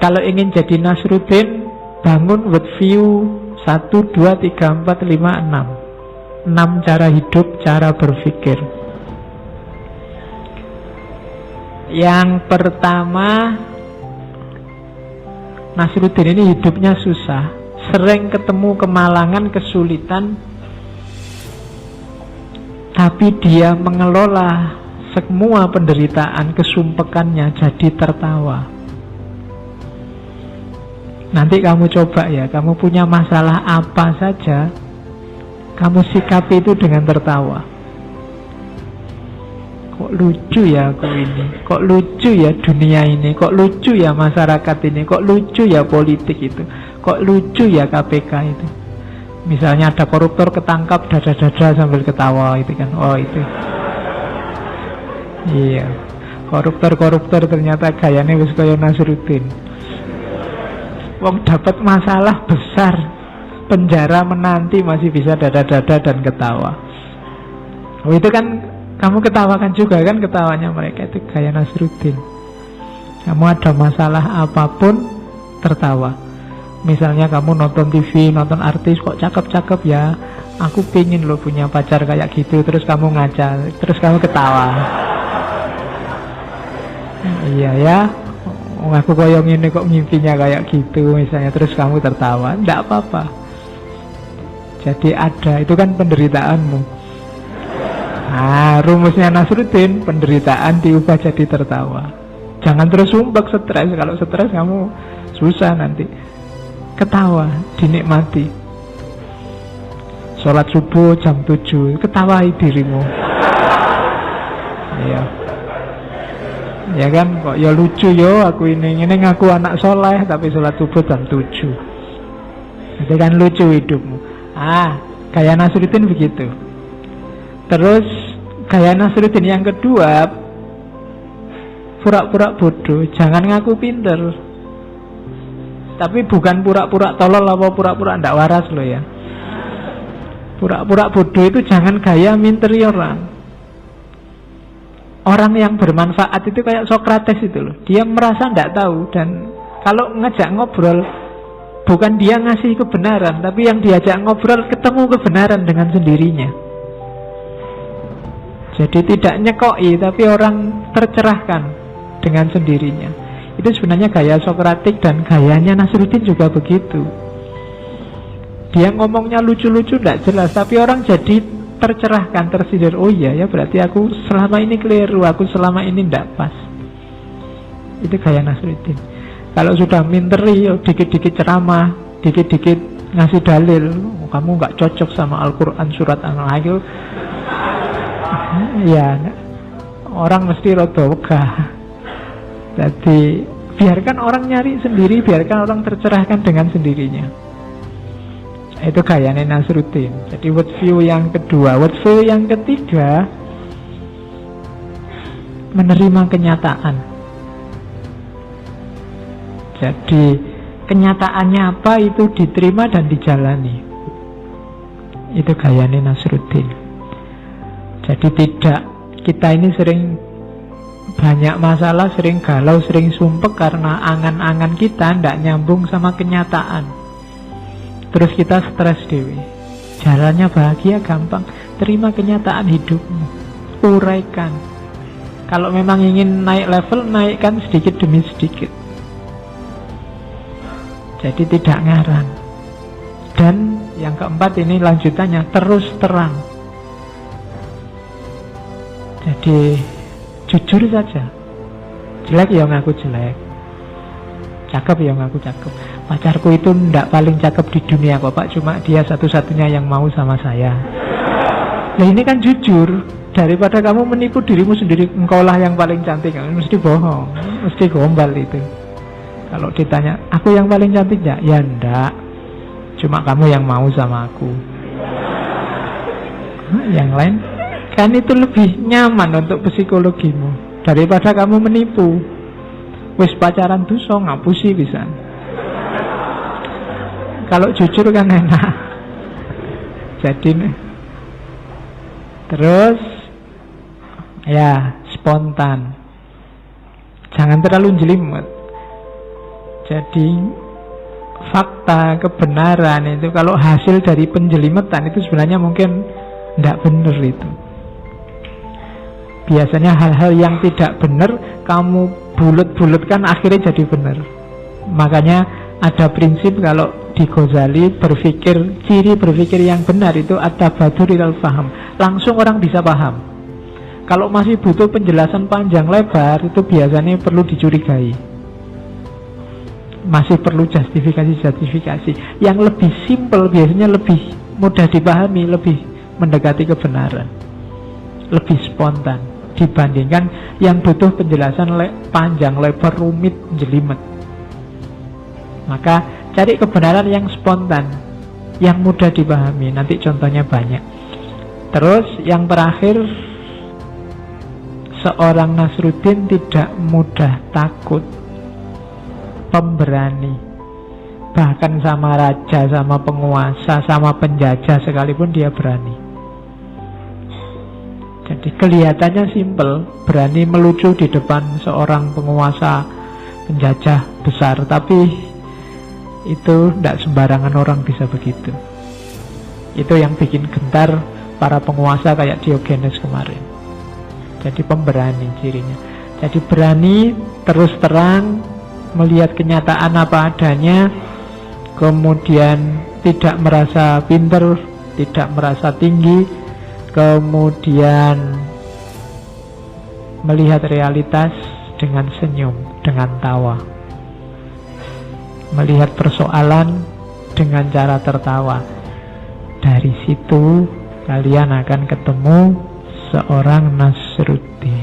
Kalau ingin jadi Nasruddin, bangun worldview 1, 2, 3, 4, 5, 6. 6 cara hidup, cara berpikir. Yang pertama, Nasruddin ini hidupnya susah, sering ketemu kemalangan, kesulitan, tapi dia mengelola semua penderitaan, kesumpekannya jadi tertawa. Nanti kamu coba ya, kamu punya masalah apa saja, kamu sikapi itu dengan tertawa. Kok lucu ya aku ini, kok lucu ya dunia ini, kok lucu ya masyarakat ini, kok lucu ya politik itu, kok lucu ya KPK itu. Misalnya ada koruptor ketangkap, dada-dada sambil ketawa itu kan, oh itu. Iya, koruptor ternyata gayanya wis kaya Nasruddin. Wong dapat masalah besar, penjara menanti, masih bisa dada-dada dan ketawa. Oh itu kan kamu ketawakan juga kan, ketawanya mereka itu gaya Nasruddin. Kamu ada masalah apapun tertawa. Misalnya kamu nonton TV, nonton artis kok cakep-cakep ya, aku pengen lo punya pacar kayak gitu, terus kamu ngaca, terus kamu ketawa. Iya ya, aku koyong ini kok mimpinya kayak gitu misalnya, terus kamu tertawa, enggak apa-apa. Jadi ada, itu kan penderitaanmu. Nah, rumusnya Nasruddin, penderitaan diubah jadi tertawa. Jangan terus sumpek stres, kalau stres kamu susah nanti. Ketawa, dinikmati. Sholat subuh jam 7, ketawai dirimu. Iya. Ya kan, kok ya lucu yo aku ini ngaku anak soleh tapi sholat subuh jam 7. Itu kan lucu hidupmu. Gaya Nasruddin begitu. Terus gaya Nasruddin yang kedua, pura-pura bodoh, jangan ngaku pinter. Tapi bukan pura-pura tolol atau pura-pura ndak waras loh ya. Pura-pura bodoh itu jangan gaya minteri orang. Orang yang bermanfaat itu kayak Sokrates itu loh. Dia merasa tidak tahu, dan kalau ngajak ngobrol, bukan dia ngasih kebenaran, tapi yang diajak ngobrol ketemu kebenaran dengan sendirinya. Jadi tidak nyekoi, tapi orang tercerahkan dengan sendirinya. Itu sebenarnya gaya Sokratik, dan gayanya Nasruddin juga begitu. Dia ngomongnya lucu-lucu tidak jelas, tapi orang jadi tercerahkan, tersindir. Oh iya ya, berarti aku selama ini keliru, aku selama ini tidak pas. Itu gaya Nasruddin. Kalau sudah minteri, dikit-dikit ceramah, dikit-dikit ngasih dalil, kamu nggak cocok sama Al-Quran surat An-Nahl, ya orang mesti rada wegah. Jadi biarkan orang nyari sendiri, biarkan orang tercerahkan dengan sendirinya. Itu gayanya Nasruddin. Jadi worldview yang kedua. Worldview yang ketiga, menerima kenyataan. Jadi kenyataannya apa itu diterima dan dijalani. Itu gayanya Nasruddin. Jadi tidak, kita ini sering banyak masalah, sering galau, sering sumpek karena angan-angan kita tidak nyambung sama kenyataan. Terus kita stres dewi. Jalannya bahagia gampang. Terima kenyataan hidupmu, uraikan. Kalau memang ingin naik level, naikkan sedikit demi sedikit. Jadi tidak ngarang. Dan yang keempat ini lanjutannya, terus terang. Jadi jujur saja. Jelek ya ngaku jelek, cakep ya ngaku cakep. Pacarku itu ndak paling cakep di dunia kok Pak, cuma dia satu-satunya yang mau sama saya. Nah ini kan jujur. Daripada kamu menipu dirimu sendiri, engkaulah yang paling cantik, mesti bohong, mesti gombal itu. Kalau ditanya, aku yang paling cantik ya? Ya ndak, cuma kamu yang mau sama aku. Yang lain kan itu lebih nyaman untuk psikologimu daripada kamu menipu. Wis pacaran tuh so ngapusi bisa. Kalau jujur kan enak. Jadi terus ya spontan. Jangan terlalu jelimet. Jadi fakta, kebenaran itu kalau hasil dari penjelimetan itu sebenarnya mungkin tidak benar itu. Biasanya hal-hal yang tidak benar kamu bulut-bulutkan akhirnya jadi benar. Makanya ada prinsip kalau di Ghazali ciri berpikir yang benar itu at-tabadur ilal faham. Langsung orang bisa paham. Kalau masih butuh penjelasan panjang lebar itu biasanya perlu dicurigai. Masih perlu justifikasi. Yang lebih simpel biasanya lebih mudah dipahami, lebih mendekati kebenaran, lebih spontan dibandingkan yang butuh penjelasan panjang, lebar, rumit, jelimet. Maka cari kebenaran yang spontan, yang mudah dipahami. Nanti contohnya banyak. Terus yang terakhir, seorang Nasruddin tidak mudah takut, pemberani. Bahkan sama raja, sama penguasa, sama penjajah sekalipun dia berani. Jadi kelihatannya simpel, berani melucu di depan seorang penguasa, penjajah besar, tapi itu tidak sembarangan orang bisa begitu. Itu yang bikin gentar para penguasa kayak Diogenes kemarin. Jadi pemberani cirinya. Jadi berani, terus terang, melihat kenyataan apa adanya, kemudian tidak merasa pintar, tidak merasa tinggi, kemudian melihat realitas dengan senyum, dengan tawa, melihat persoalan dengan cara tertawa. Dari situ kalian akan ketemu seorang Nasruddin.